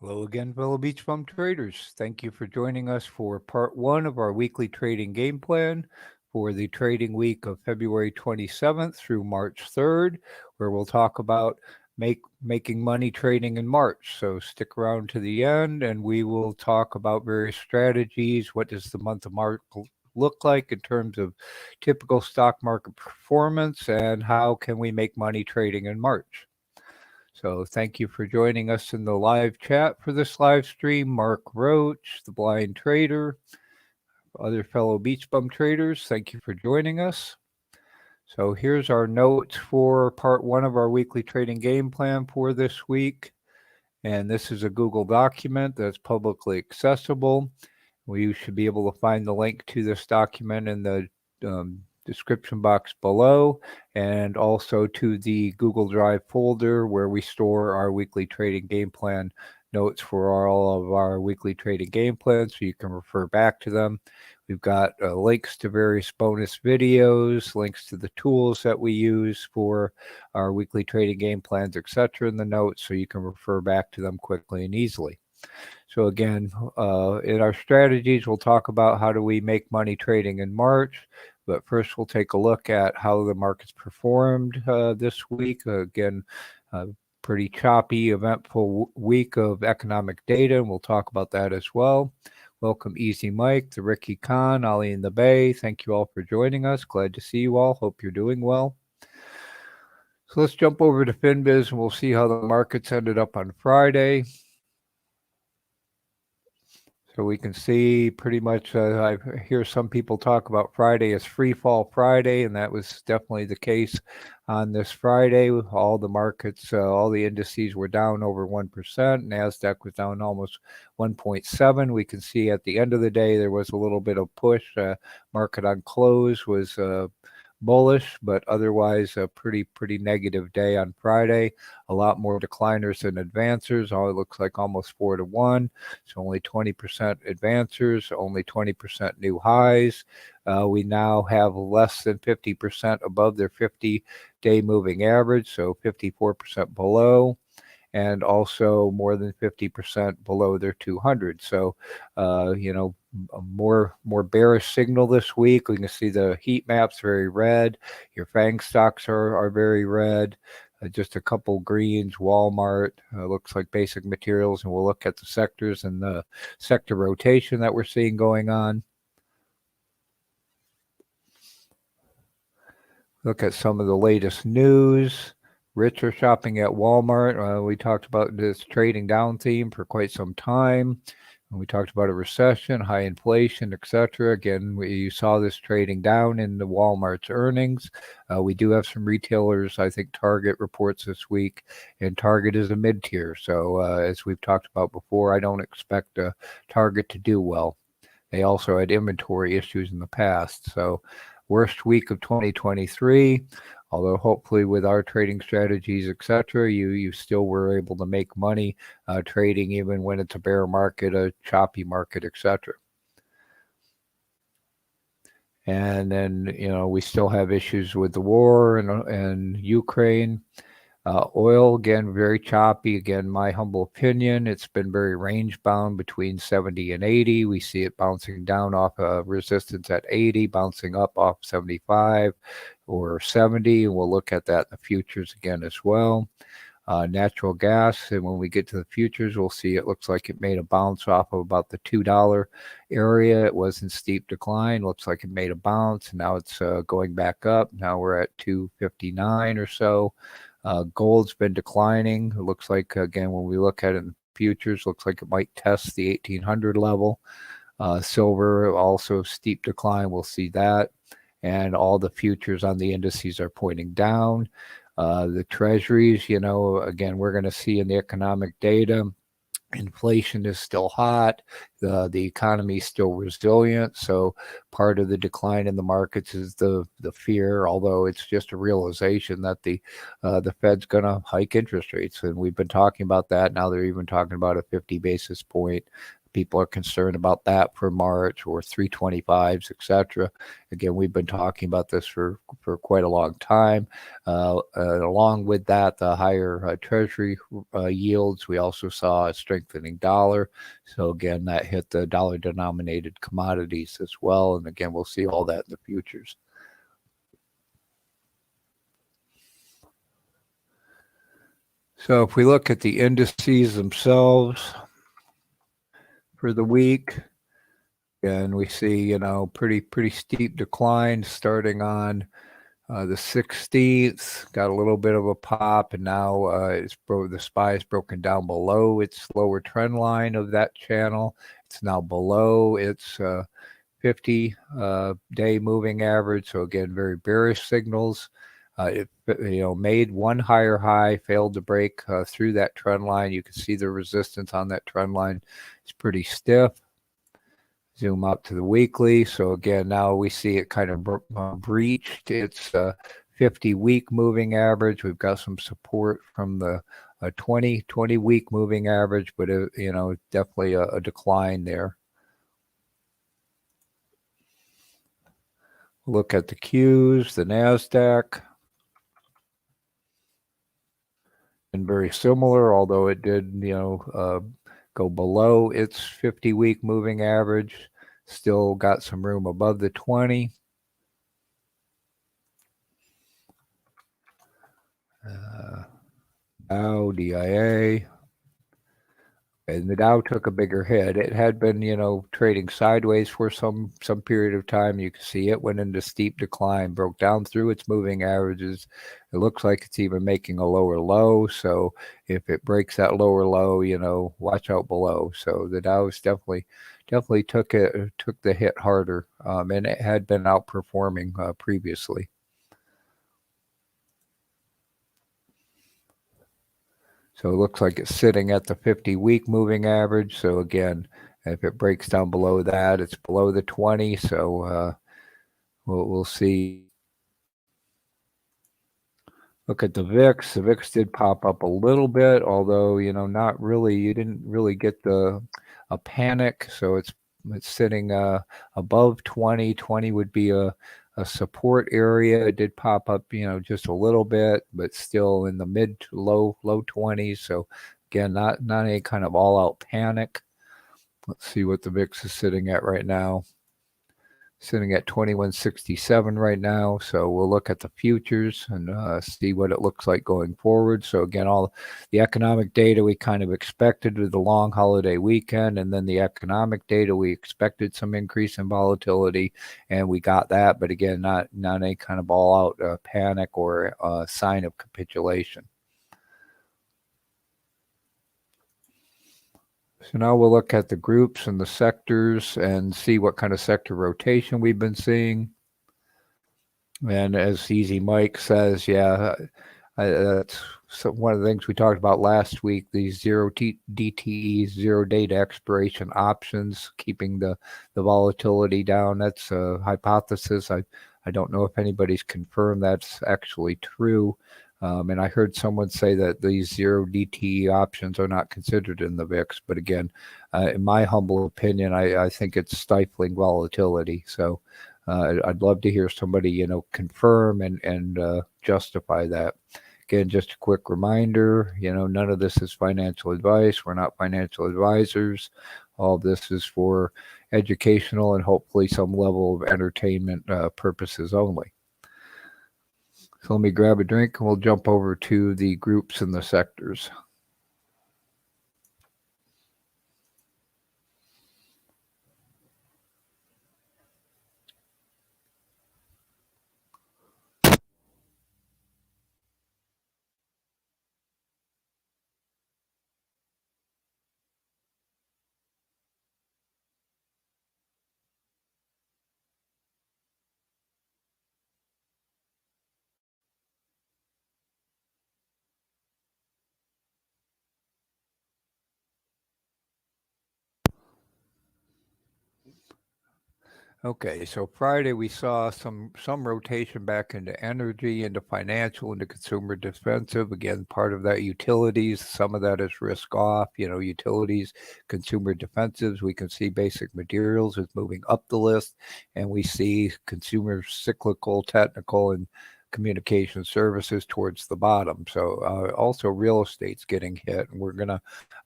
Hello again, fellow BeachBum traders. Thank you for joining us for part one of our weekly trading game plan for the trading week of February 27th through March 3rd, where we'll talk about making money trading in March. So stick around to the end and we will talk about various strategies. What does the month of March look like in terms of typical stock market performance, and how can we make money trading in March? So thank you for joining us in the live chat for this live stream. Mark Roach, the blind trader, other fellow BeachBum traders, thank you for joining us. So here's our notes for part one of our weekly trading game plan for this week. And this is a Google document that's publicly accessible. You should be able to find the link to this document in the description box below, and also to the Google Drive folder where we store our weekly trading game plan notes for all of our weekly trading game plans, so you can refer back to them. We've got links to various bonus videos, links to the tools that we use for our weekly trading game plans, etc. in the notes, so you can refer back to them quickly and easily. So again, in our strategies, we'll talk about how do we make money trading in March. But first, we'll take a look at how the markets performed this week. Again, pretty choppy, eventful week of economic data, and we'll talk about that as well. Welcome, Easy Mike, the Ricky Khan, Ali in the Bay. Thank you all for joining us. Glad to see you all. Hope you're doing well. So let's jump over to FinBiz, and we'll see how the markets ended up on Friday. So we can see pretty much, I hear some people talk about Friday as free fall Friday, and that was definitely the case on this Friday. All the markets, all the indices were down over 1%. NASDAQ was down almost 1.7. We can see at the end of the day, there was a little bit of push. Market on close was bullish, but otherwise a pretty negative day on Friday. A lot more decliners than advancers. It looks like almost 4-1. So only 20% advancers, only 20% new highs. We now have less than 50% above their 50-day moving average, so 54% below, and also more than 50% below their 200. So, a more bearish signal this week. We can see the heat maps very red. Your FANG stocks are very red. Just a couple greens. Walmart looks like basic materials, and we'll look at the sectors and the sector rotation that we're seeing going on. Look at some of the latest news. Rich are shopping at Walmart. We talked about this trading down theme for quite some time. We talked about a recession, high inflation, etc. Again, you saw this trading down in the Walmart's earnings. We do have some retailers. I think Target reports this week, and Target is a mid-tier. So as we've talked about before, I don't expect Target to do well. They also had inventory issues in the past. So worst week of 2023. Although hopefully with our trading strategies, etc., you still were able to make money trading even when it's a bear market, a choppy market, etc. And then, we still have issues with the war and Ukraine. Oil, again, very choppy. Again, my humble opinion, it's been very range bound between 70 and 80. We see it bouncing down off resistance at 80, bouncing up off 75 or 70. And we'll look at that in the futures again as well. Natural gas, and when we get to the futures, we'll see it looks like it made a bounce off of about the $2 area. It was in steep decline. Looks like it made a bounce. Now it's going back up. Now we're at 259 or so. Gold's been declining. It looks like, again, when we look at it in futures, looks like it might test the 1800 level. Silver, also steep decline. We'll see that. And all the futures on the indices are pointing down. The treasuries, again, we're going to see in the economic data, inflation is still hot. The economy is still resilient. So part of the decline in the markets is the fear, although it's just a realization that the Fed's going to hike interest rates. And we've been talking about that. Now they're even talking about a 50 basis point people are concerned about that for March, or 325s, etc. Again, we've been talking about this for quite a long time. Along with that, the higher Treasury yields, we also saw a strengthening dollar. So again, that hit the dollar-denominated commodities as well. And again, we'll see all that in the futures. So if we look at the indices themselves for the week, and we see, pretty steep decline starting on the 16th. Got a little bit of a pop, and now the SPY is broken down below its lower trend line of that channel. It's now below its 50-day moving average. So again, very bearish signals. It made one higher high, failed to break through that trend line. You can see the resistance on that trend line. It's pretty stiff. Zoom up to the weekly. So again, now we see it kind of breached its 50-week moving average. We've got some support from the 20-week moving average, but definitely a decline there. Look at the Qs, the NASDAQ. And very similar, although it did, go below its 50-week moving average. Still got some room above the 20. Dow, DIA. And the Dow took a bigger hit. It had been, trading sideways for some period of time. You can see it went into steep decline, broke down through its moving averages. It looks like it's even making a lower low. So if it breaks that lower low, watch out below. So the Dow's definitely took the hit harder, and it had been outperforming previously. So it looks like it's sitting at the 50-week moving average. So again, if it breaks down below that, it's below the 20. So we'll see. Look at the VIX. The VIX did pop up a little bit, although not really. You didn't really get a panic. So it's sitting above 20. 20 would be a support area. It did pop up, just a little bit, but still in the mid to low 20s. So again, not any kind of all-out panic. Let's see what the VIX is sitting at right now. Sitting at 2167 right now. So we'll look at the futures and see what it looks like going forward. So again, all the economic data we kind of expected with the long holiday weekend, and then the economic data we expected some increase in volatility, and we got that. But again, not any kind of all-out panic or sign of capitulation. So now we'll look at the groups and the sectors and see what kind of sector rotation we've been seeing. And as Easy Mike says, that's one of the things we talked about last week, these zero DTEs, zero data expiration options, keeping the volatility down. That's a hypothesis. I don't know if anybody's confirmed that's actually true. And I heard someone say that these zero DTE options are not considered in the VIX. But again, in my humble opinion, I think it's stifling volatility. So I'd love to hear somebody, confirm and justify that. Again, just a quick reminder, none of this is financial advice. We're not financial advisors. All of this is for educational and hopefully some level of entertainment purposes only. So let me grab a drink and we'll jump over to the groups and the sectors. Okay, so Friday we saw some rotation back into energy, into financial, into consumer defensive. Again, part of that utilities, some of that is risk off, utilities, consumer defensives. We can see basic materials is moving up the list, and we see consumer cyclical, technical, and communication services towards the bottom. So also real estate's getting hit, and we're going to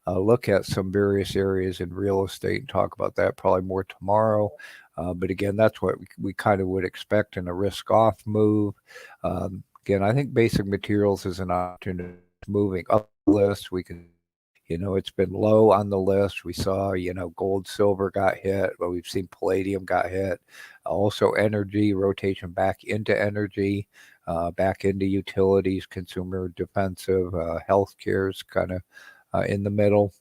look at some various areas in real estate and talk about that probably more tomorrow. But again, that's what we kind of would expect in a risk-off move. Again, I think basic materials is an opportunity moving up the list. We can, it's been low on the list. We saw, gold, silver got hit, but we've seen palladium got hit. Also, energy rotation back into energy, back into utilities, consumer defensive, healthcare is kind of in the middle.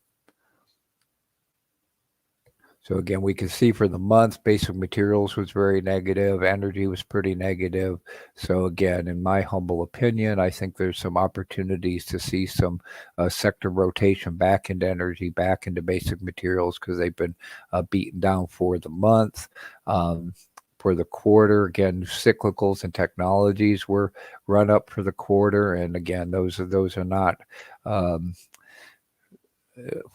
So again, we can see for the month, basic materials was very negative. Energy was pretty negative. So again, in my humble opinion, I think there's some opportunities to see some sector rotation back into energy, back into basic materials because they've been beaten down for the month. For the quarter, again, cyclicals and technologies were run up for the quarter. And again, those are not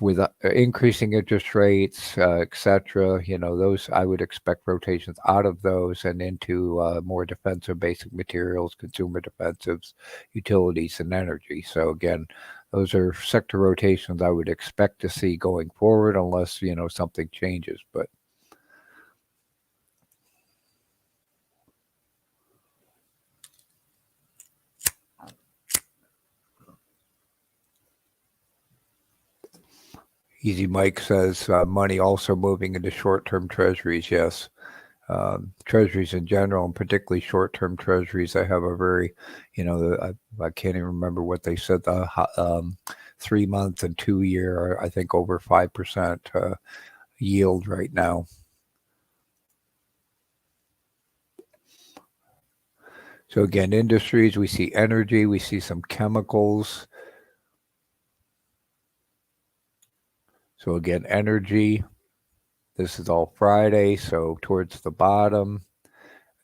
with increasing interest rates, etc. Those I would expect rotations out of those and into more defensive basic materials, consumer defensives, utilities, and energy. So again, those are sector rotations I would expect to see going forward unless, something changes. But Easy Mike says money also moving into short-term treasuries. Yes. Treasuries in general, and particularly short-term treasuries, I have a very, I can't even remember what they said, the 3-month and 2-year are, I think, over 5% yield right now. So again, industries, we see energy, we see some chemicals. So again, energy, this is all Friday, so towards the bottom.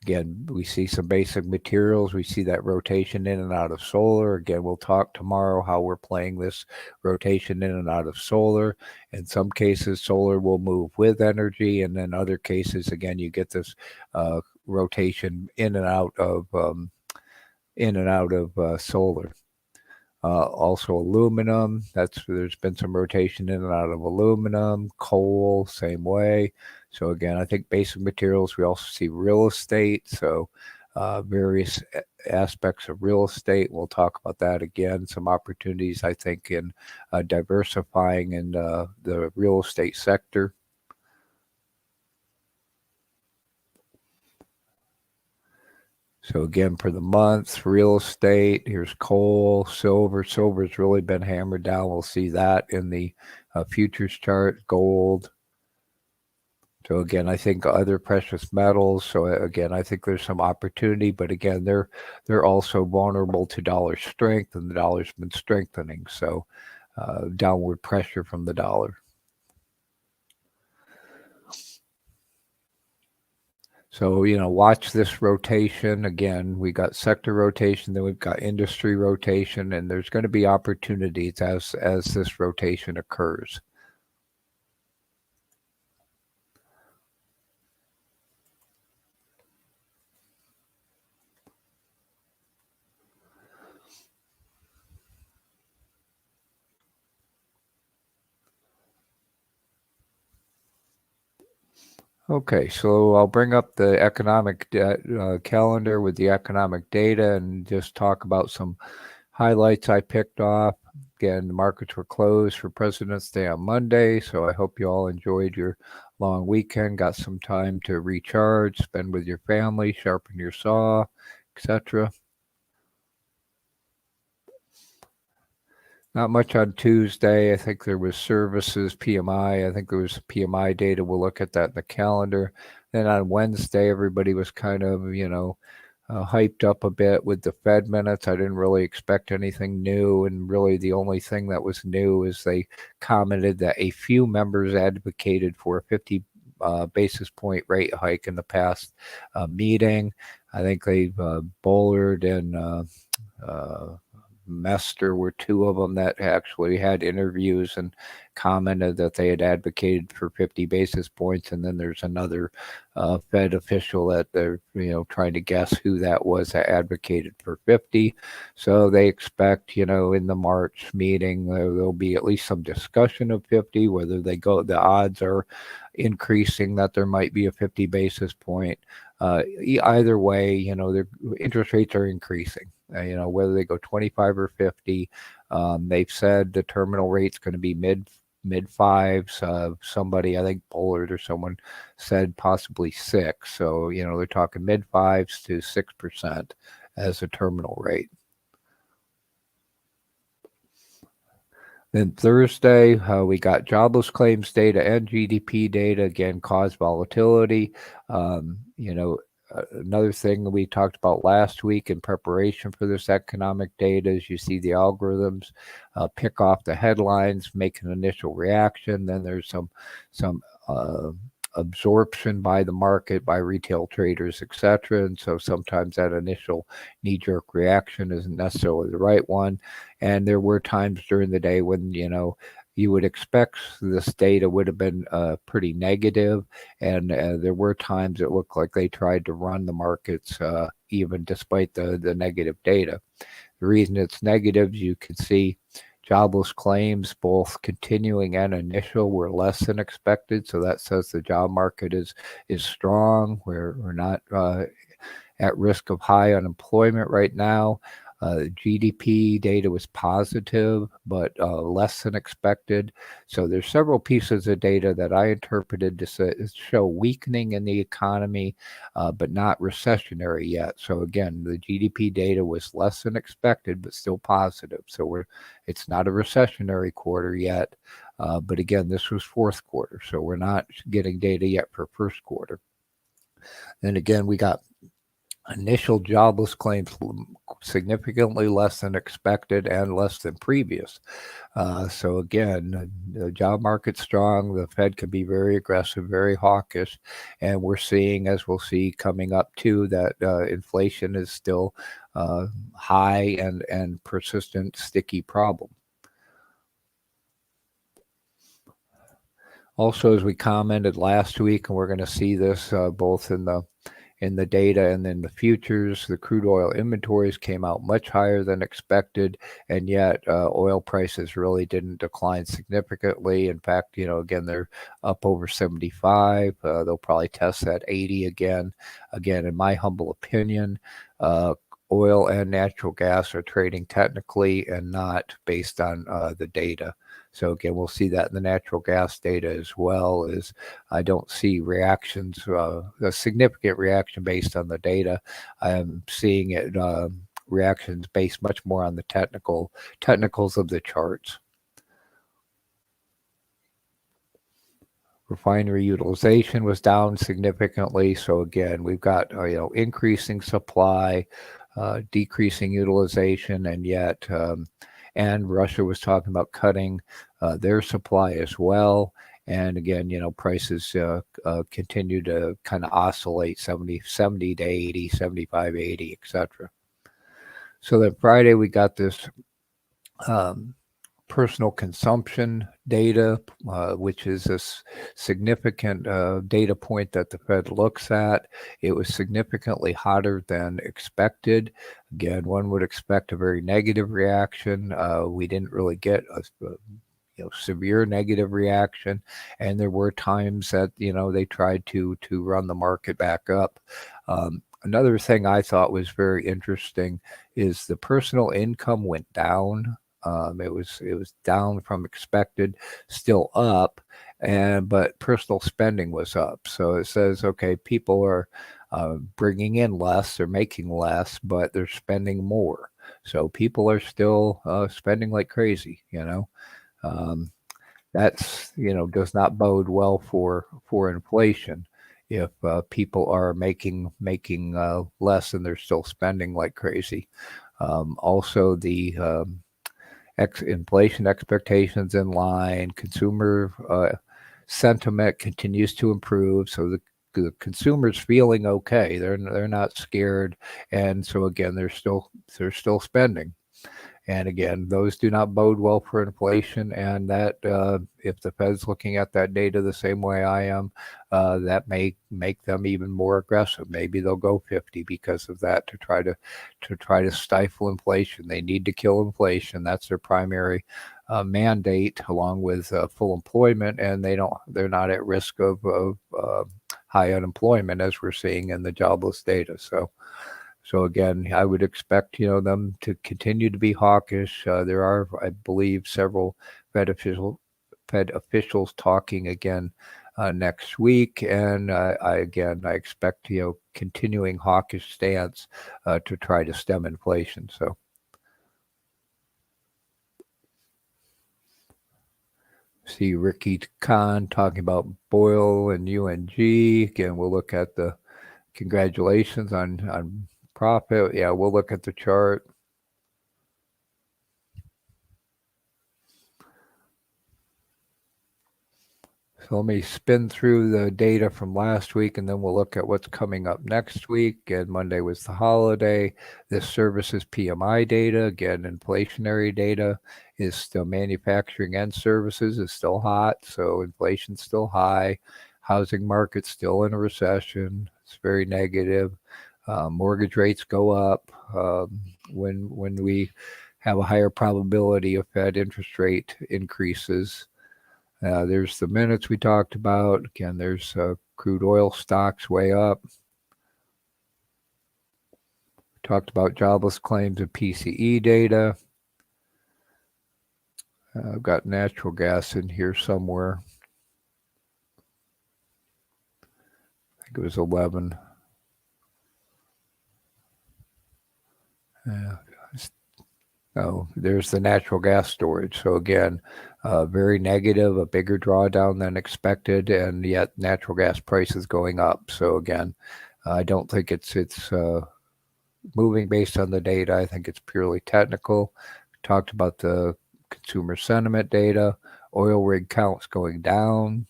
Again, we see some basic materials. We see that rotation in and out of solar. Again, we'll talk tomorrow how we're playing this rotation in and out of solar. In some cases, solar will move with energy, and then other cases, again, you get this rotation in and out of solar. Also aluminum, there's been some rotation in and out of aluminum. Coal, same way. So again, I think basic materials, we also see real estate. So various aspects of real estate. We'll talk about that again. Some opportunities, I think, in diversifying in the real estate sector. So again, for the month, real estate, here's coal, silver. Silver's really been hammered down. We'll see that in the futures chart, gold. So again, I think other precious metals. So again, I think there's some opportunity, but again, they're also vulnerable to dollar strength, and the dollar's been strengthening. So downward pressure from the dollar. So, watch this rotation. Again, we got sector rotation, then we've got industry rotation, and there's going to be opportunities as this rotation occurs. Okay, so I'll bring up the economic calendar with the economic data and just talk about some highlights I picked off. Again, the markets were closed for President's Day on Monday, so I hope you all enjoyed your long weekend, got some time to recharge, spend with your family, sharpen your saw, etc. Not much on Tuesday. I think there was services, PMI. I think there was PMI data. We'll look at that in the calendar. Then on Wednesday, everybody was kind of, hyped up a bit with the Fed minutes. I didn't really expect anything new. And really the only thing that was new is they commented that a few members advocated for a 50 basis point rate hike in the past meeting. I think they Bullard and Mester were two of them that actually had interviews and commented that they had advocated for 50 basis points. And then there's another Fed official that they're trying to guess who that was that advocated for 50. So they expect in the March meeting there'll be at least some discussion of 50. Whether they go, the odds are increasing that there might be a 50 basis point. Either way, their interest rates are increasing. Whether they go 25 or 50, they've said the terminal rate's going to be mid fives. Somebody, I think Bullard or someone, said possibly 6. So they're talking mid fives to 6% as a terminal rate. Then Thursday, we got jobless claims data and GDP data, again, caused volatility. Another thing that we talked about last week in preparation for this economic data is you see the algorithms pick off the headlines, make an initial reaction. Then there's some absorption by the market, by retail traders, etc. And so sometimes that initial knee-jerk reaction isn't necessarily the right one. And there were times during the day when, you would expect this data would have been pretty negative, and there were times it looked like they tried to run the markets even despite the negative data. The reason it's negative, you can see jobless claims, both continuing and initial, were less than expected. So that says the job market is strong. We're not at risk of high unemployment right now. GDP data was positive, but less than expected. So there's several pieces of data that I interpreted to show weakening in the economy, but not recessionary yet. So again, the GDP data was less than expected, but still positive. So it's not a recessionary quarter yet. But again, this was fourth quarter, so we're not getting data yet for first quarter. Then again, we got initial jobless claims significantly less than expected and less than previous. So again, the job market's strong. The Fed can be very aggressive, very hawkish, and we're seeing, as we'll see coming up too, that inflation is still high and persistent, sticky problem. Also, as we commented last week, and we're going to see this both in the data and then the futures, the crude oil inventories came out much higher than expected, and yet oil prices really didn't decline significantly. In fact, again, they're up over 75. They'll probably test that 80 again. Again, in my humble opinion, oil and natural gas are trading technically and not based on the data. So again, we'll see that in the natural gas data as well. Is I don't see reactions, a significant reaction based on the data. I'm seeing it reactions based much more on the technicals of the charts. Refinery utilization was down significantly. So again, we've got increasing supply, decreasing utilization, and yet. And Russia was talking about cutting their supply as well. And again, prices continue to kind of oscillate 70 to 80, 75, 80, etc. So then Friday, we got this personal consumption data, which is a significant data point that the Fed looks at. It was significantly hotter than expected. Again, one would expect a very negative reaction. We didn't really get a severe negative reaction, and there were times that they tried to run the market back up. Another thing I thought was very interesting is the personal income went down. It was down from expected, still up, but personal spending was up. So it says, okay, people are bringing in less, they're making less, but they're spending more. So people are still spending like crazy. That's does not bode well for inflation. If people are making less and they're still spending like crazy. Also, the inflation expectations in line, consumer sentiment continues to improve. So the consumer's feeling okay. They're not scared, and so again, they're still spending. And again, those do not bode well for inflation. And that if the Fed's looking at that data the same way I am, that may make them even more aggressive. Maybe they'll go 50 because of that to try to stifle inflation. They need to kill inflation. That's their primary mandate, along with full employment, and they're not at risk of high unemployment as we're seeing in the jobless data. So again, I would expect them to continue to be hawkish. There are, I believe, several Fed officials talking again next week, and I expect continuing hawkish stance to try to stem inflation. So. See Ricky Khan talking about Boyle and UNG. Again, we'll look at the congratulations on profit. Yeah, we'll look at the chart. So let me spin through the data from last week, and then we'll look at what's coming up next week. And Monday was the holiday. This services PMI data, again, inflationary data, is still manufacturing and services is still hot. So inflation's still high. Housing market's still in a recession. It's very negative. Mortgage rates go up when we have a higher probability of Fed interest rate increases. There's the minutes we talked about. Again, there's crude oil stocks way up. We talked about jobless claims and PCE data. I've got natural gas in here somewhere. I think it was 11. Oh, there's the natural gas storage. So again, very negative, a bigger drawdown than expected, and yet natural gas prices going up. So again, I don't think it's moving based on the data. I think it's purely technical. We talked about the consumer sentiment data. Oil rig counts going down.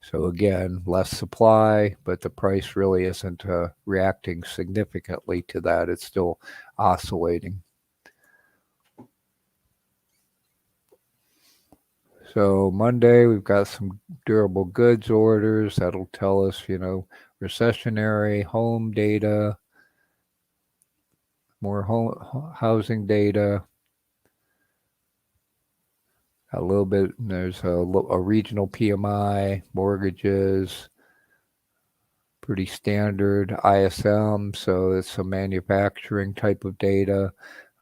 So again, less supply, but the price really isn't reacting significantly to that. It's still oscillating. So Monday, we've got some durable goods orders. That'll tell us, recessionary home data, more housing data. A little bit, there's a regional PMI, mortgages, pretty standard ISM. So it's some manufacturing type of data.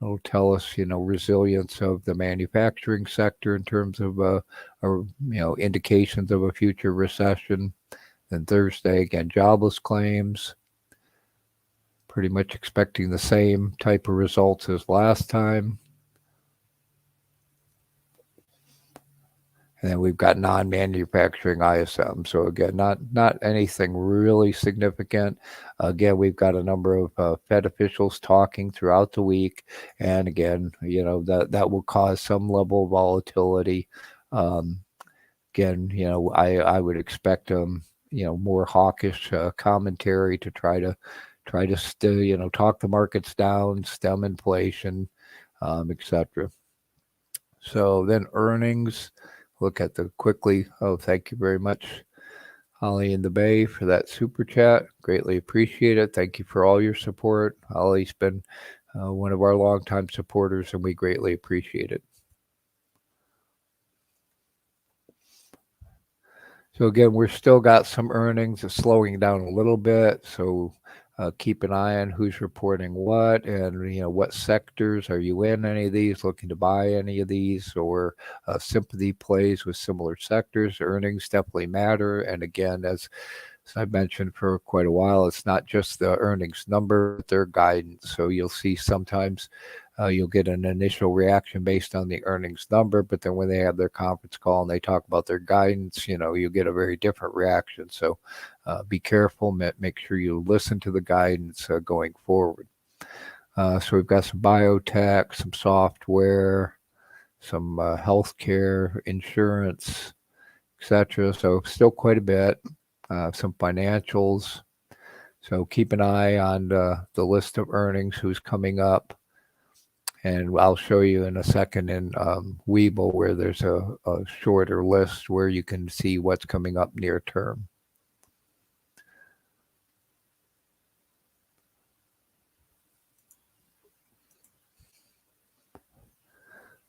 It'll tell us, resilience of the manufacturing sector in terms of, indications of a future recession. Then Thursday, again, jobless claims. Pretty much expecting the same type of results as last time. And then we've got non-manufacturing ISM. So again, not anything really significant. Again, we've got a number of Fed officials talking throughout the week, and again, that will cause some level of volatility. Again, I would expect more hawkish commentary to try to talk the markets down, stem inflation, etc. So then earnings. Look at the quickly. Oh, thank you very much, Holly in the Bay, for that super chat. Greatly appreciate it. Thank you for all your support. Holly's been one of our longtime supporters, and we greatly appreciate it. So again, we're still got some earnings. It's slowing down a little bit. So keep an eye on who's reporting what, and what sectors are you in? Any of these? Looking to buy any of these, or sympathy plays with similar sectors? Earnings definitely matter. And again, as I've mentioned for quite a while, it's not just the earnings number, but their guidance. So you'll see sometimes you'll get an initial reaction based on the earnings number, but then when they have their conference call and they talk about their guidance, you get a very different reaction. So be careful. Make sure you listen to the guidance going forward. So we've got some biotech, some software, some healthcare, insurance, etc. So still quite a bit. Some financials. So keep an eye on the list of earnings, who's coming up. And I'll show you in a second in Webull where there's a shorter list where you can see what's coming up near term.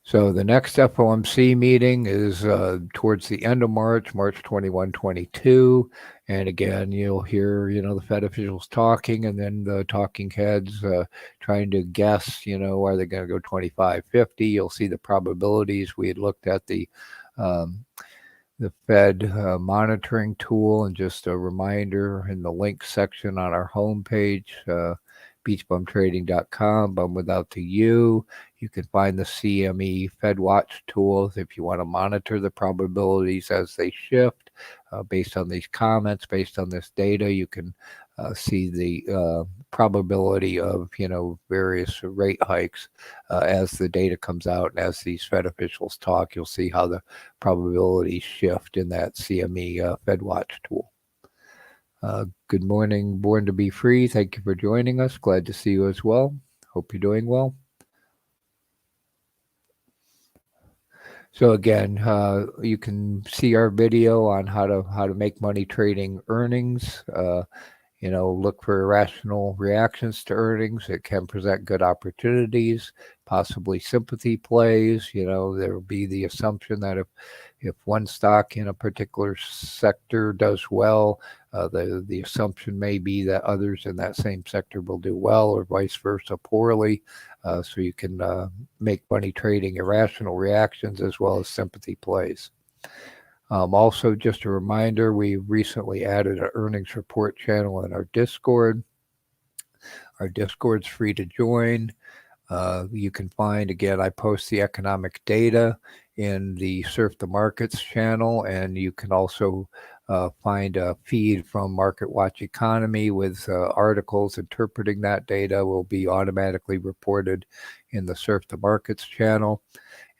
So the next FOMC meeting is towards the end of March, March 21, 22. And again, you'll hear, the Fed officials talking, and then the talking heads trying to guess, are they going to go 25, 50? You'll see the probabilities. We had looked at the Fed monitoring tool, and just a reminder in the links section on our homepage, BeachBumTrading.com, bum without the U. You can find the CME Fed Watch tools if you want to monitor the probabilities as they shift. Based on these comments, based on this data, you can see the probability of various rate hikes as the data comes out, and as these Fed officials talk, you'll see how the probabilities shift in that CME Fed Watch tool. Good morning, Born to Be Free. Thank you for joining us. Glad to see you as well. Hope you're doing well. So again, you can see our video on how to make money trading earnings. Look for irrational reactions to earnings. It can present good opportunities, possibly sympathy plays. There will be the assumption that if one stock in a particular sector does well, the assumption may be that others in that same sector will do well, or vice versa poorly. So you can make money trading irrational reactions as well as sympathy plays. Also, just a reminder, we recently added an earnings report channel in our Discord. Our Discord's free to join. You can find, again, I post the economic data in the Surf the Markets channel, and you can also find a feed from Market Watch Economy with articles interpreting that data will be automatically reported in the Surf the Markets channel.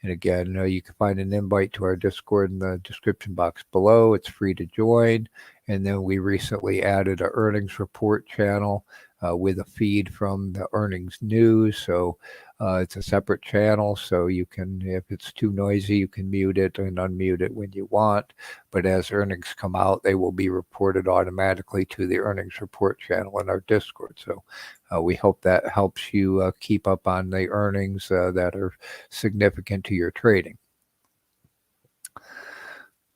And again, you can find an invite to our Discord in the description box below. It's free to join. And then we recently added an earnings report channel with a feed from the earnings news. So it's a separate channel. So you can, if it's too noisy, you can mute it and unmute it when you want. But as earnings come out, they will be reported automatically to the earnings report channel in our Discord. So we hope that helps you keep up on the earnings that are significant to your trading.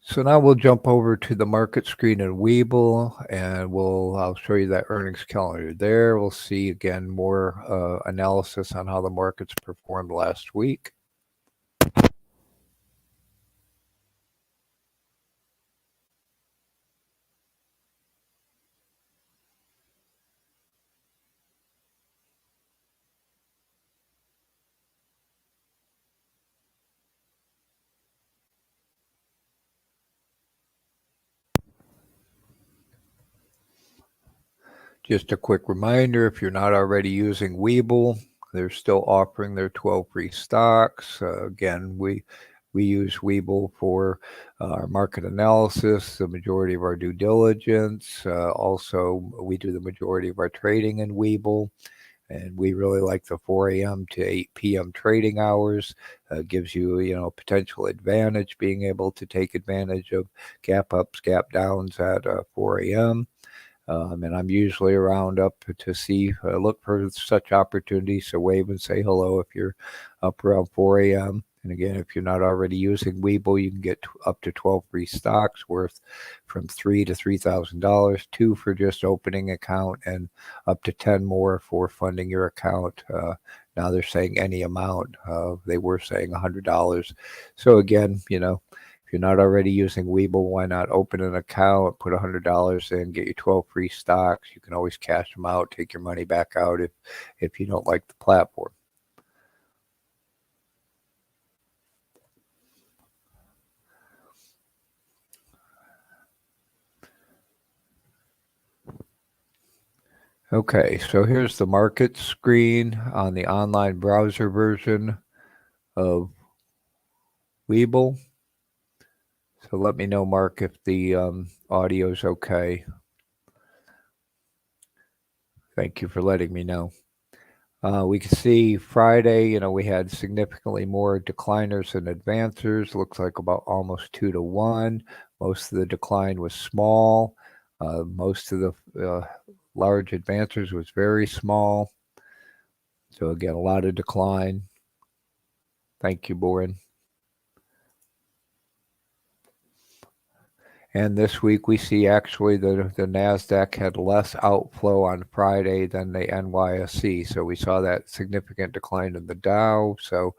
So now we'll jump over to the market screen in Webull, and I'll show you that earnings calendar there. We'll see again more analysis on how the markets performed last week. Just a quick reminder, if you're not already using Webull, they're still offering their 12 free stocks. Again, we use Webull for our market analysis, the majority of our due diligence. Also, we do the majority of our trading in Webull. And we really like the 4 a.m. to 8 p.m. trading hours. Gives you, a potential advantage, being able to take advantage of gap ups, gap downs at 4 a.m. And I'm usually around up to see, look for such opportunities. So wave and say hello if you're up around 4 a.m. And again, if you're not already using Webull, you can get up to 12 free stocks worth from $3,000 to $3,000, 2 for just opening account, and up to 10 more for funding your account. Now they're saying any amount. They were saying $100. So again, if you're not already using Webull, why not open an account, put $100 in, get your 12 free stocks. You can always cash them out, take your money back out if you don't like the platform. Okay, so here's the market screen on the online browser version of Webull. So let me know, Mark, if the audio's okay. Thank you for letting me know. We can see Friday, we had significantly more decliners than advancers. Looks like about almost 2-1. Most of the decline was small. Most of the large advancers was very small. So again, a lot of decline. Thank you, Boren. And this week we see actually the NASDAQ had less outflow on Friday than the NYSE. So we saw that significant decline in the Dow. So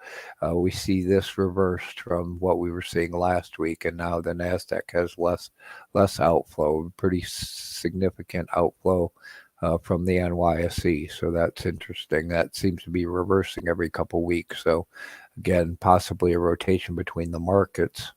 we see this reversed from what we were seeing last week. And now the NASDAQ has less outflow, pretty significant outflow from the NYSE. So that's interesting. That seems to be reversing every couple weeks. So again, possibly a rotation between the markets.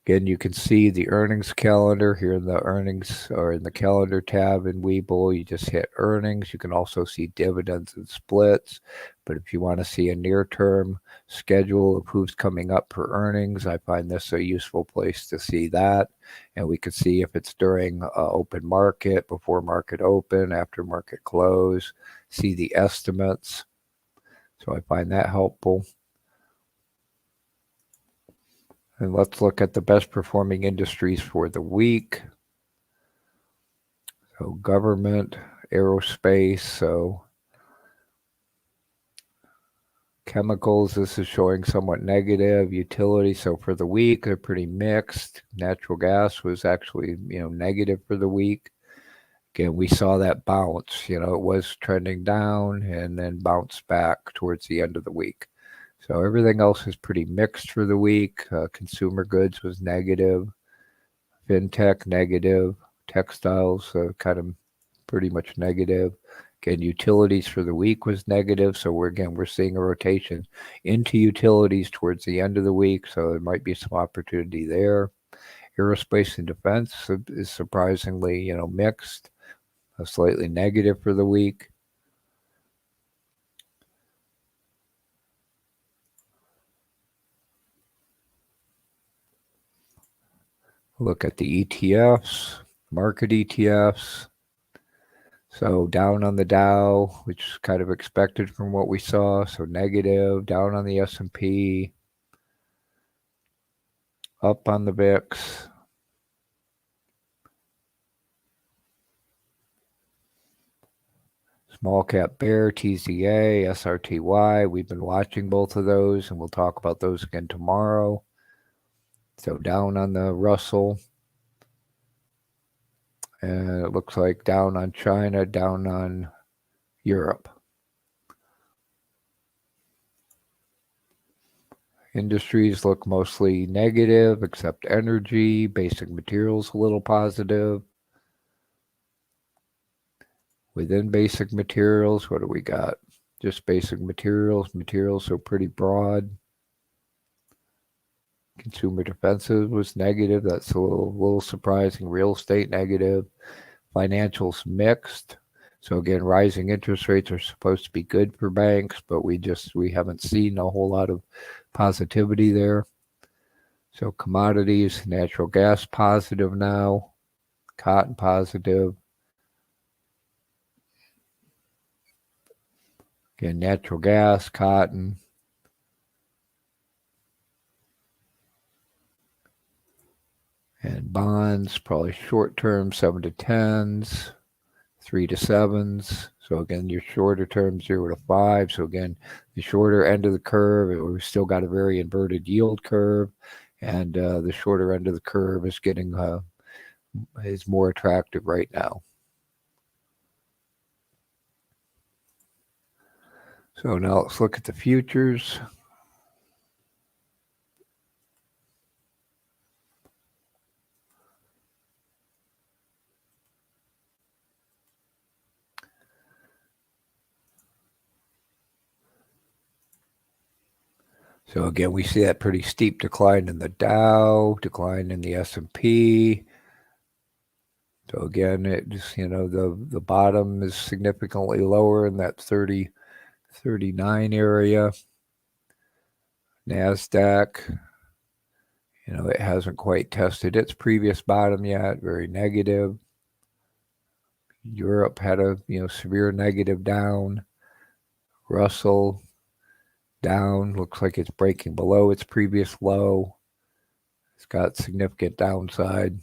Again, you can see the earnings calendar here in the earnings or in the calendar tab in Webull. You just hit earnings. You can also see dividends and splits. But if you want to see a near-term schedule of who's coming up for earnings, I find this a useful place to see that. And we can see if it's during open market, before market open, after market close, see the estimates. So I find that helpful. And let's look at the best performing industries for the week. So government, aerospace, so chemicals, this is showing somewhat negative. Utility, so for the week, they're pretty mixed. Natural gas was actually, negative for the week. Again, we saw that bounce, it was trending down and then bounced back towards the end of the week. So everything else is pretty mixed for the week. Consumer goods was negative. Fintech, negative. Textiles, kind of pretty much negative. Again, utilities for the week was negative. So we're seeing a rotation into utilities towards the end of the week. So there might be some opportunity there. Aerospace and defense is surprisingly, mixed. Slightly negative for the week. Look at the ETFs, market ETFs. So down on the Dow, which is kind of expected from what we saw. So negative, down on the S&P, up on the VIX. Small cap bear, TZA, SRTY. We've been watching both of those, and we'll talk about those again tomorrow. So down on the Russell. And it looks like down on China, down on Europe. Industries look mostly negative, except energy, basic materials a little positive. Within basic materials, what do we got? Just basic materials. Materials are pretty broad. Consumer defensive was negative. That's a little surprising. Real estate negative. Financials mixed. So again, rising interest rates are supposed to be good for banks, but we haven't seen a whole lot of positivity there. So commodities, natural gas positive now, cotton positive. Again, natural gas, cotton. And bonds, probably short term, 7 to 10s, 3 to 7s. So again, your shorter term, 0 to 5. So again, the shorter end of the curve, we've still got a very inverted yield curve. And the shorter end of the curve is is more attractive right now. So now let's look at the futures. So again, we see that pretty steep decline in the Dow, decline in the S&P. So again, it's, the bottom is significantly lower in that 30, 39 area. NASDAQ, It hasn't quite tested its previous bottom yet, very negative. Europe had a, severe negative down. Russell down, looks like it's breaking below its previous low. It's got significant downside.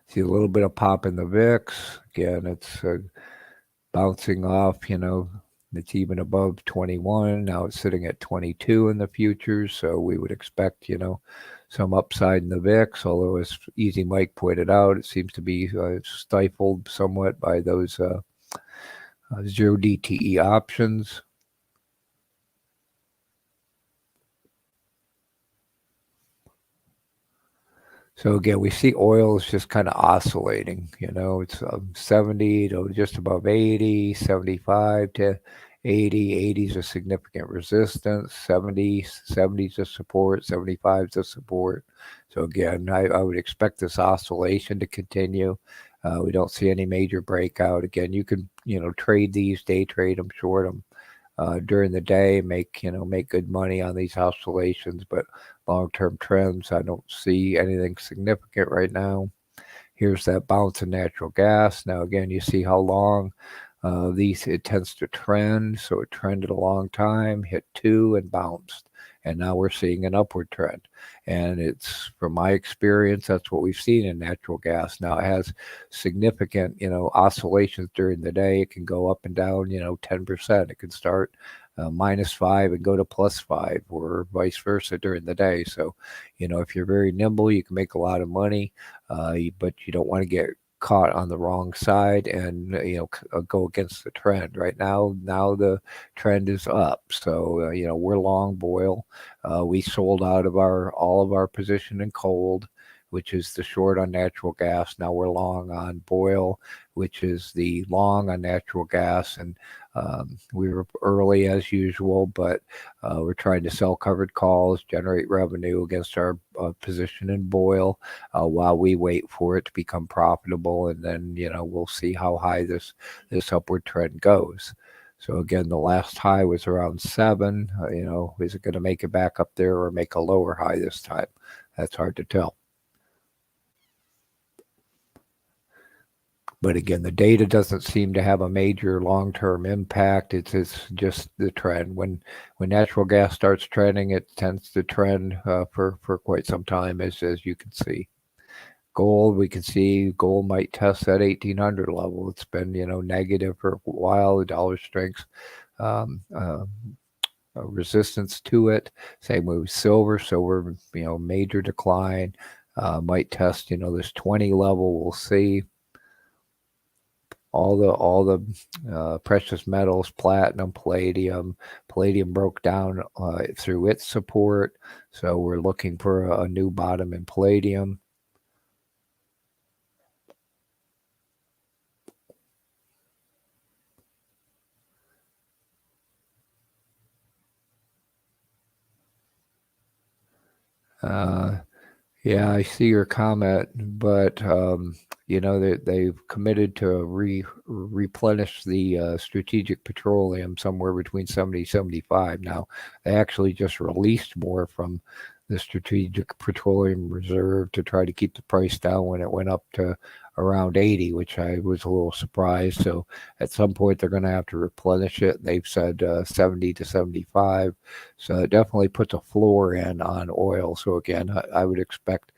See a little bit of pop in the VIX. Again, it's bouncing off, it's even above 21. Now it's sitting at 22 in the futures. So we would expect, some upside in the VIX, although as Easy Mike pointed out, it seems to be stifled somewhat by those 0 DTE options. So again, we see oil is just kind of oscillating. It's 70 to just above 80, 75 to 80. 80 is a significant resistance. 70 is a support. 75 is a support. So again, I would expect this oscillation to continue. We don't see any major breakout. Again, you can trade these, day trade them, short them. During the day, make good money on these oscillations, but long-term trends, I don't see anything significant right now. Here's that bounce in natural gas. Now again, you see how long it tends to trend. So it trended a long time, hit 2 and bounced, and now we're seeing an upward trend. And it's, from my experience, that's what we've seen in natural gas. Now it has significant oscillations during the day. It can go up and down 10%. It can start -5 and go to +5, or vice versa during the day. So if you're very nimble, you can make a lot of money, but you don't want to get caught on the wrong side and go against the trend. Right now the trend is up, so we're long boil. We sold out of all of our position in cold, which is the short on natural gas. Now we're long on boil, which is the long on natural gas. And we were early as usual, but we're trying to sell covered calls, generate revenue against our position in boil while we wait for it to become profitable. And then, we'll see how high this upward trend goes. So again, the last high was around 7. Is it going to make it back up there or make a lower high this time? That's hard to tell. But again, the data doesn't seem to have a major long-term impact. It's just the trend. When natural gas starts trending, it tends to trend for quite some time, as you can see. Gold, we can see gold might test that 1800 level. It's been negative for a while. The dollar strength resistance to it. Same with silver. Silver, major decline. Might test this 20 level. We'll see. All the precious metals, platinum, palladium broke down through its support. So we're looking for a new bottom in palladium. Yeah, I see your comment, but they've committed to replenish the strategic petroleum somewhere between 70 75. Now, they actually just released more from the strategic petroleum reserve to try to keep the price down when it went up to around 80, which I was a little surprised. So at some point they're going to have to replenish it. They've said 70 to 75. So it definitely puts a floor in on oil. So again, I would expect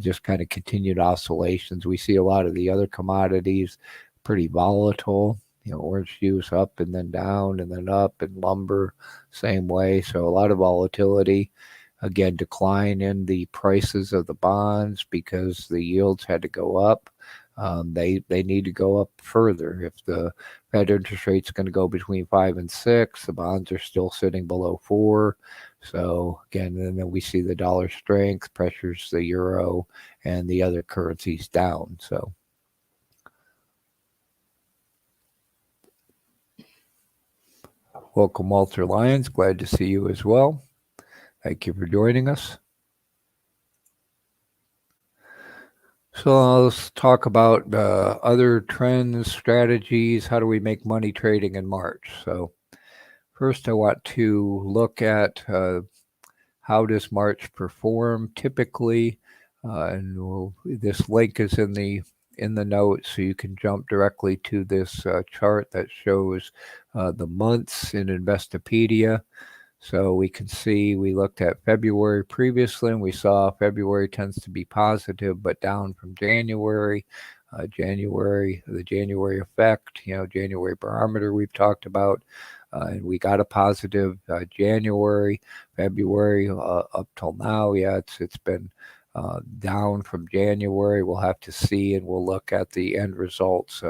just kind of continued oscillations. We see a lot of the other commodities pretty volatile. Orange juice up and then down and then up, and lumber same way. So a lot of volatility. Again, decline in the prices of the bonds because the yields had to go up. They need to go up further. If the Fed interest rate's going to go between 5 and 6, the bonds are still sitting below 4. So again, and then we see the dollar strength pressures the euro and the other currencies down. So welcome, Walter Lyons. Glad to see you as well. Thank you for joining us. So let's talk about other trends, strategies. How do we make money trading in March? So First, I want to look at how does March perform typically, and this link is in the notes, so you can jump directly to this chart that shows the months in Investopedia. So we can see we looked at February previously, and we saw February tends to be positive, but down from January. The January effect, January barometer we've talked about, and we got a positive January, February up till now. Yeah, it's been down from January. We'll have to see, and we'll look at the end results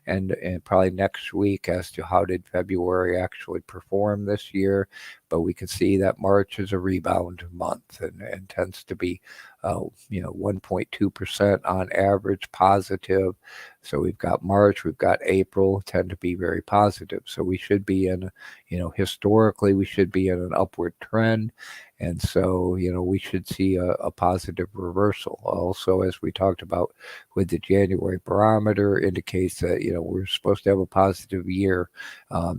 and probably next week as to how did February actually perform this year. But we can see that March is a rebound month and tends to be 1.2% on average positive. So we've got March, we've got April, tend to be very positive. So we should be in, historically, we should be in an upward trend. And so, we should see a positive reversal. Also, as we talked about with the January barometer, indicates that, we're supposed to have a positive year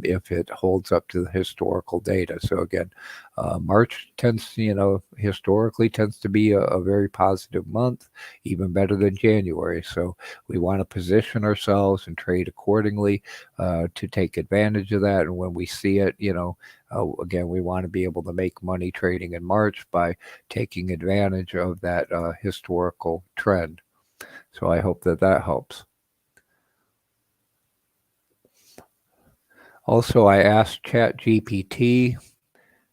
if it holds up to the historical data. So again, March tends, historically tends to be a very positive month, even better than January. So we want to position ourselves and trade accordingly to take advantage of that. And when we see it, again, we want to be able to make money trading in March by taking advantage of that historical trend. So I hope that helps. Also, I asked ChatGPT,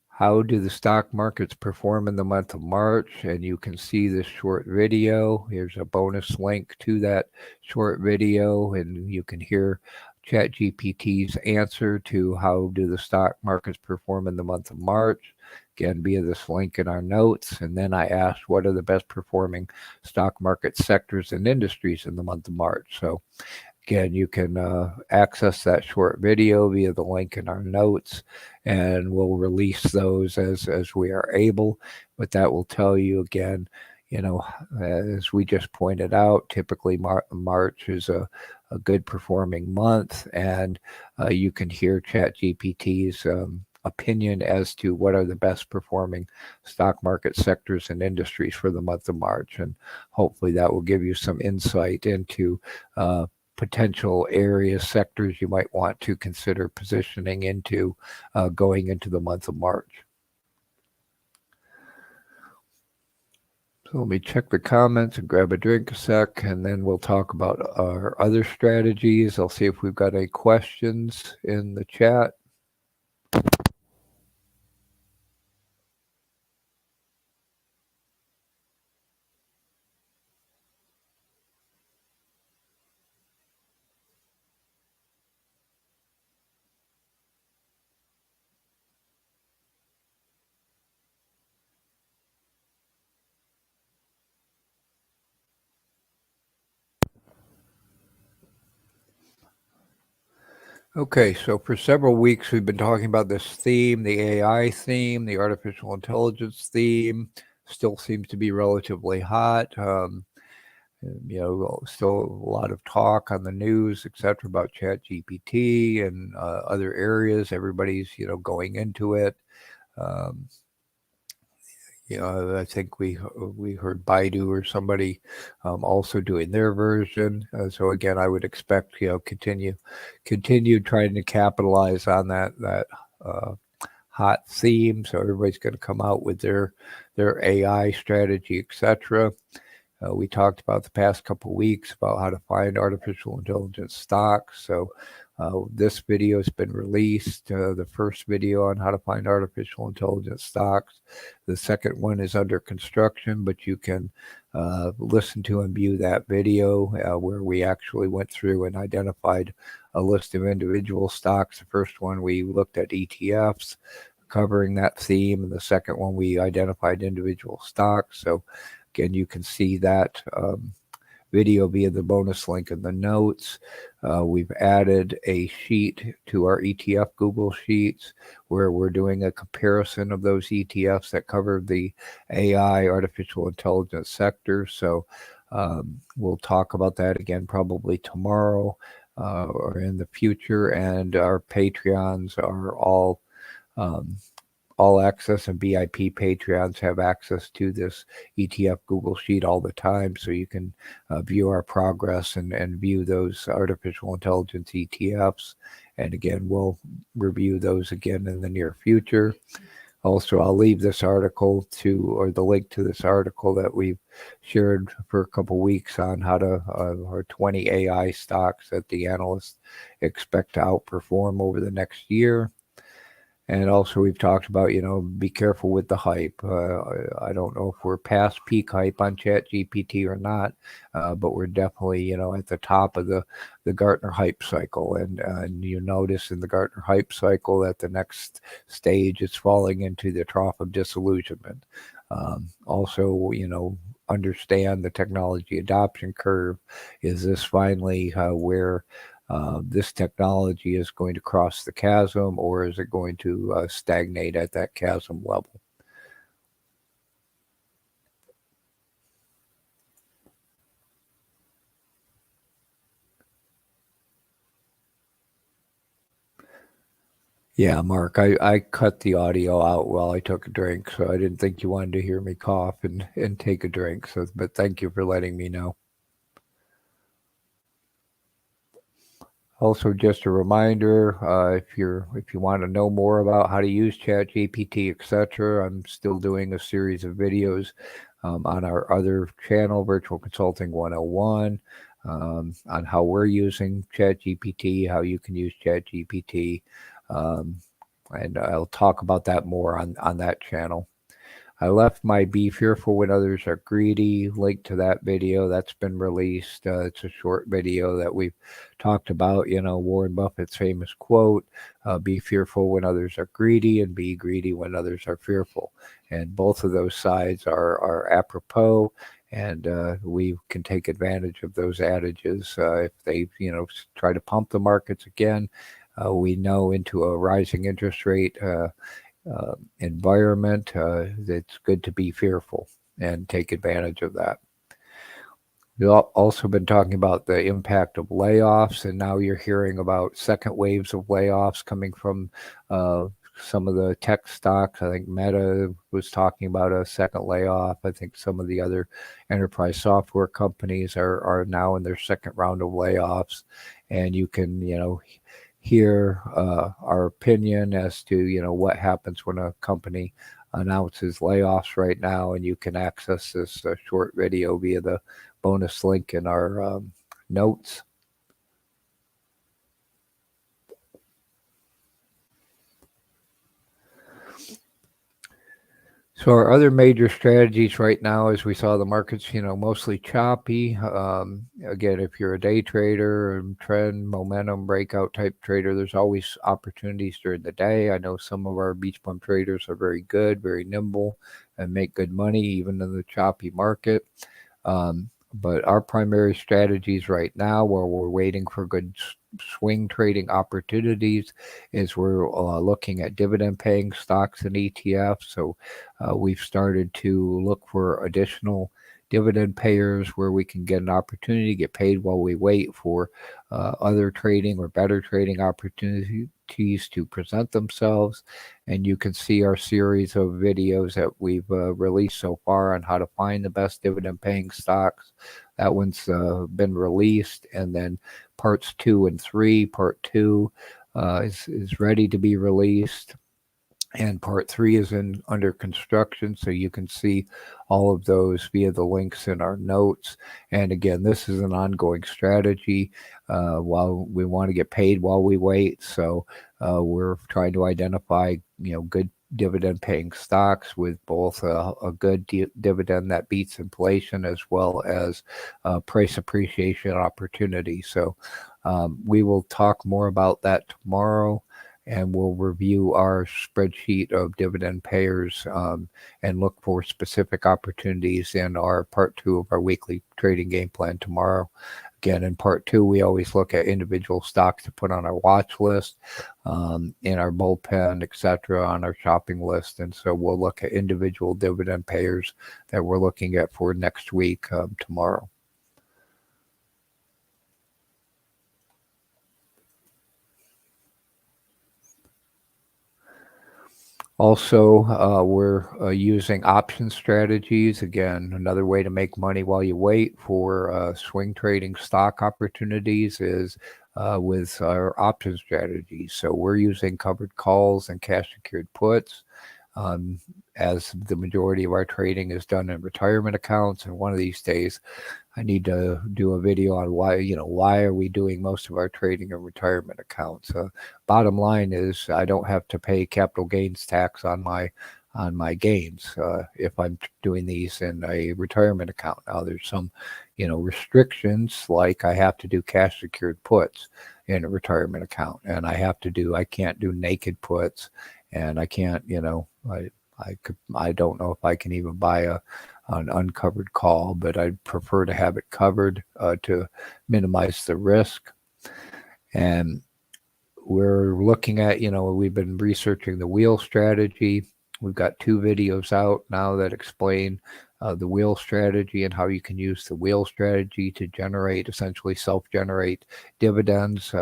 how do the stock markets perform in the month of March? And you can see this short video. Here's a bonus link to that short video, and you can hear ChatGPT's answer to how do the stock markets perform in the month of March, again, via this link in our notes. And then I asked, what are the best performing stock market sectors and industries in the month of March? So again, you can access that short video via the link in our notes, and we'll release those as we are able. But that will tell you again, as we just pointed out, typically March is a good performing month, and you can hear ChatGPT's opinion as to what are the best performing stock market sectors and industries for the month of March. And hopefully that will give you some insight into potential areas, sectors you might want to consider positioning into going into the month of March. So let me check the comments and grab a drink a sec, and then we'll talk about our other strategies. I'll see if we've got any questions in the chat. Okay, so for several weeks we've been talking about this theme, the AI theme, the artificial intelligence theme. Still seems to be relatively hot. Still a lot of talk on the news, etc., about ChatGPT and other areas. Everybody's going into it. I think we heard Baidu or somebody also doing their version. So again, I would expect continue trying to capitalize on that hot theme. So everybody's going to come out with their AI strategy, etc. We talked about the past couple of weeks about how to find artificial intelligence stocks. So this video has been released, the first video on how to find artificial intelligence stocks. The second one is under construction, but you can listen to and view that video where we actually went through and identified a list of individual stocks. The first one, we looked at ETFs covering that theme, and the second one, we identified individual stocks. So again, you can see that video via the bonus link in the notes. We've added a sheet to our ETF Google Sheets where we're doing a comparison of those ETFs that cover the AI, artificial intelligence sector. So we'll talk about that again probably tomorrow or in the future. And our Patreons are all All Access and VIP Patreons have access to this ETF Google Sheet all the time, so you can view our progress and view those artificial intelligence ETFs. And again, we'll review those again in the near future. Also, I'll leave this article or the link to this article that we've shared for a couple weeks on how to, our 20 AI stocks that the analysts expect to outperform over the next year. And also, we've talked about, be careful with the hype. I don't know if we're past peak hype on ChatGPT or not, but we're definitely, at the top of the Gartner hype cycle. And you notice in the Gartner hype cycle that the next stage is falling into the trough of disillusionment. Also, understand the technology adoption curve. Is this finally where this technology is going to cross the chasm, or is it going to stagnate at that chasm level? Yeah, Mark, I cut the audio out while I took a drink, so I didn't think you wanted to hear me cough and take a drink. So, but thank you for letting me know. Also, just a reminder, if you want to know more about how to use ChatGPT, etc., I'm still doing a series of videos on our other channel, Virtual Consulting 101, on how we're using ChatGPT, how you can use ChatGPT, and I'll talk about that more on that channel. I left my Be Fearful When Others Are Greedy link to that video. That's been released. It's a short video that we've talked about, Warren Buffett's famous quote, be fearful when others are greedy and be greedy when others are fearful. And both of those sides are apropos, and we can take advantage of those adages if they, try to pump the markets again. We know into a rising interest rate environment, it's good to be fearful and take advantage of that. We've also been talking about the impact of layoffs, and now you're hearing about second waves of layoffs coming from some of the tech stocks. I think Meta was talking about a second layoff. I think some of the other enterprise software companies are now in their second round of layoffs, and you can, hear our opinion as to what happens when a company announces layoffs right now, and you can access this short video via the bonus link in our notes. So our other major strategies right now, as we saw the markets, mostly choppy. Again, if you're a day trader and trend, momentum, breakout type trader, there's always opportunities during the day. I know some of our BeachBum traders are very good, very nimble, and make good money even in the choppy market. But our primary strategies right now, while we're waiting for good swing trading opportunities, is we're looking at dividend paying stocks and ETFs. So we've started to look for additional dividend payers where we can get an opportunity to get paid while we wait for other trading or better trading opportunities to present themselves. And you can see our series of videos that we've released so far on how to find the best dividend paying stocks. That one's been released, and then parts 2 and 3. Part 2 is ready to be released, and part 3 is under construction, so you can see all of those via the links in our notes. And again, this is an ongoing strategy while we want to get paid while we wait. So we're trying to identify good dividend paying stocks with both a good dividend that beats inflation as well as price appreciation opportunity. So we will talk more about that tomorrow, and we'll review our spreadsheet of dividend payers and look for specific opportunities in our part 2 of our weekly trading game plan tomorrow. Again, in part 2, we always look at individual stocks to put on our watch list, in our bullpen, etc., on our shopping list. And so we'll look at individual dividend payers that we're looking at for next week tomorrow. Also, we're using option strategies. Again, another way to make money while you wait for swing trading stock opportunities is with our option strategies. So we're using covered calls and cash secured puts. Um, as the majority of our trading is done in retirement accounts, and one of these days I need to do a video on why are we doing most of our trading in retirement accounts. Bottom line is I don't have to pay capital gains tax on my gains if I'm doing these in a retirement account. Now there's some, restrictions, like I have to do cash secured puts in a retirement account, and I can't do naked puts, and I can't, I don't know if I can even buy an uncovered call, but I'd prefer to have it covered to minimize the risk. And we're looking at, we've been researching the wheel strategy. We've got 2 videos out now that explain the wheel strategy and how you can use the wheel strategy to essentially self-generate dividends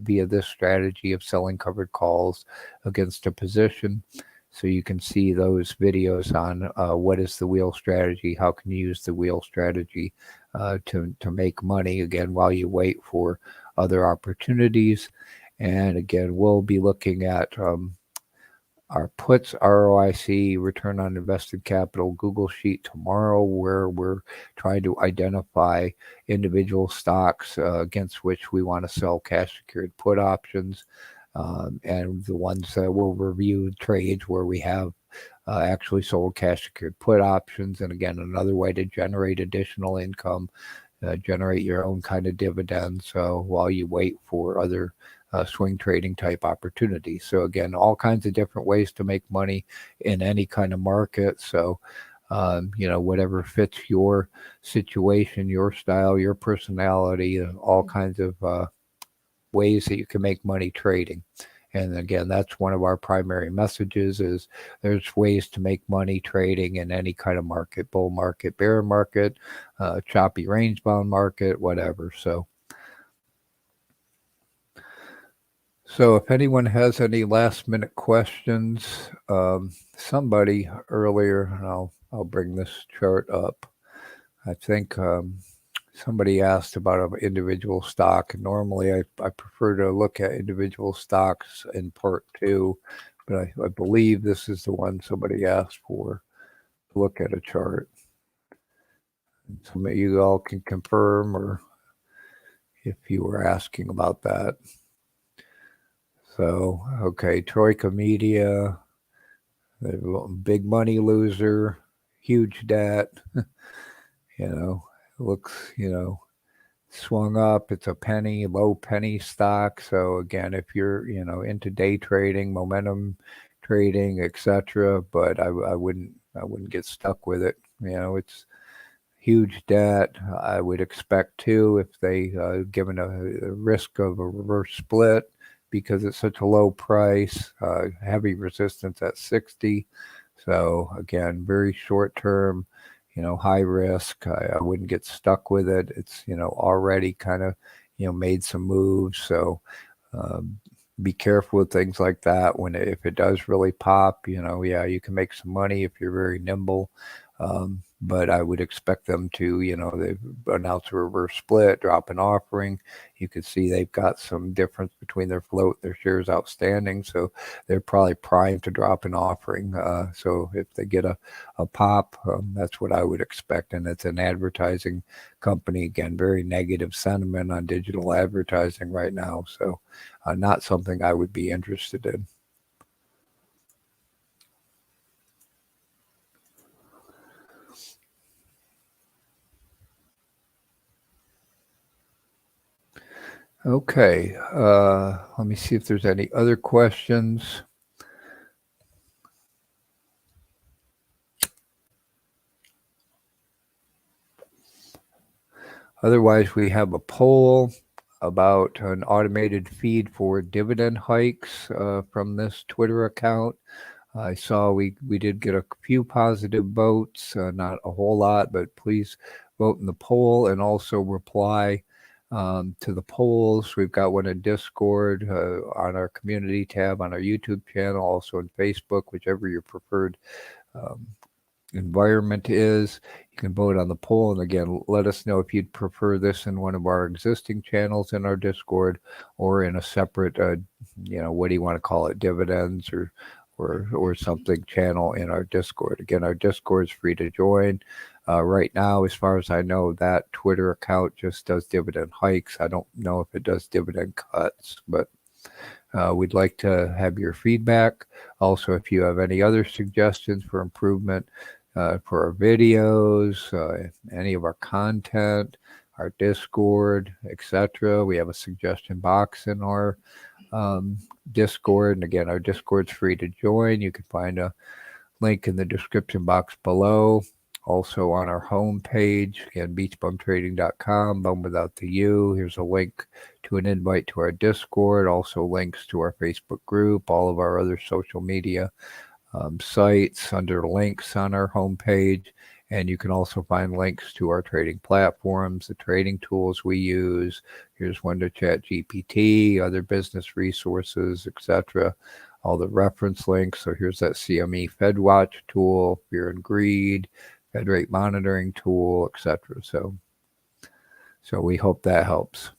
via this strategy of selling covered calls against a position. So you can see those videos on what is the wheel strategy, how can you use the wheel strategy to make money, again, while you wait for other opportunities. And again, we'll be looking at our puts, ROIC, return on invested capital, Google Sheet tomorrow, where we're trying to identify individual stocks against which we want to sell cash secured put options. And the ones that will review trades where we have actually sold cash secured put options. And again, another way to generate additional income, generate your own kind of dividends while you wait for other swing trading type opportunities. So again, all kinds of different ways to make money in any kind of market. So whatever fits your situation, your style, your personality, all kinds of ways that you can make money trading. And again, that's one of our primary messages is there's ways to make money trading in any kind of market, bull market, bear market, choppy range bound market, whatever. So if anyone has any last minute questions, somebody earlier, and I'll bring this chart up. I think somebody asked about an individual stock. Normally, I prefer to look at individual stocks in part 2, but I believe this is the one somebody asked for, to look at a chart. So maybe you all can confirm, or if you were asking about that. So, okay, Troika Media, big money loser, huge debt, looks, swung up. It's a low penny stock. So again, if you're, into day trading, momentum trading, etc., but I wouldn't get stuck with it. It's huge debt. I would expect too, if they given a risk of a reverse split, because it's such a low price, heavy resistance at 60. So again, very short term, high risk. I wouldn't get stuck with it. It's, already kind of, made some moves. So be careful with things like that. If it does really pop, yeah, you can make some money if you're very nimble. But I would expect them to, they announce a reverse split, drop an offering. You could see they've got some difference between their float, their shares outstanding. So they're probably primed to drop an offering. So if they get a pop, that's what I would expect. And it's an advertising company. Again, very negative sentiment on digital advertising right now. So not something I would be interested in. Okay, let me see if there's any other questions. Otherwise, we have a poll about an automated feed for dividend hikes from this Twitter account. I saw we did get a few positive votes, not a whole lot, but please vote in the poll and also reply to the polls. We've got one in Discord, on our community tab, on our YouTube channel, also in Facebook, whichever your preferred um, environment is. You can vote on the poll, and again, let us know if you'd prefer this in one of our existing channels in our Discord or in a separate, what do you want to call it, dividends or something channel in our Discord. Again, our Discord is free to join. Right now, as far as I know, that Twitter account just does dividend hikes. I don't know if it does dividend cuts, but we'd like to have your feedback. Also, if you have any other suggestions for improvement for our videos, any of our content, our Discord, etc., we have a suggestion box in our Discord. And again, our Discord's free to join. You can find a link in the description box below. Also on our home page, again, beachbumtrading.com, bum without the U. Here's a link to an invite to our Discord, also links to our Facebook group, all of our other social media sites under links on our homepage. And you can also find links to our trading platforms, the trading tools we use. Here's one to ChatGPT, other business resources, etc. All the reference links. So here's that CME FedWatch tool, Fear and Greed, Fed rate monitoring tool, etc. So we hope that helps.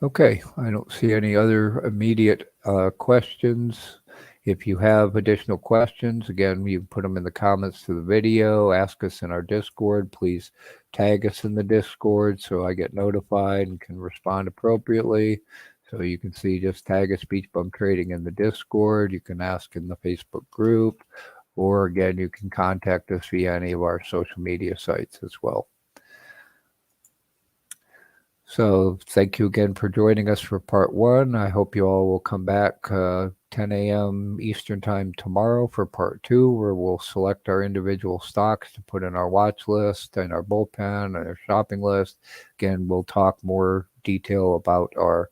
Okay, I don't see any other immediate questions. If you have additional questions, again, you put them in the comments to the video, ask us in our Discord. Please tag us in the Discord so I get notified and can respond appropriately. So you can see, just tag us BeachBum Trading in the Discord. You can ask in the Facebook group, or again, you can contact us via any of our social media sites as well. So thank you again for joining us for part one. I hope you all will come back 10 a.m. Eastern time tomorrow for part two, where we'll select our individual stocks to put in our watch list and our bullpen and our shopping list. Again, we'll talk more detail about our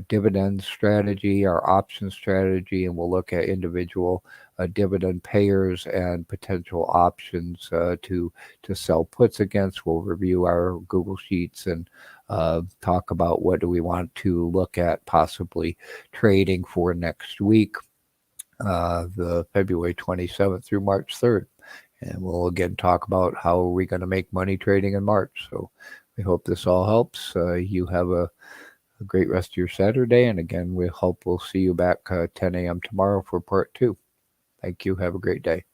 dividend strategy, our option strategy, and we'll look at individual dividend payers and potential options to sell puts against. We'll review our Google Sheets and talk about what do we want to look at possibly trading for next week, the February 27th through March 3rd. And we'll again talk about how are we going to make money trading in March. So we hope this all helps. You have a great rest of your Saturday. And again, we hope we'll see you back 10 a.m. tomorrow for part two. Thank you. Have a great day.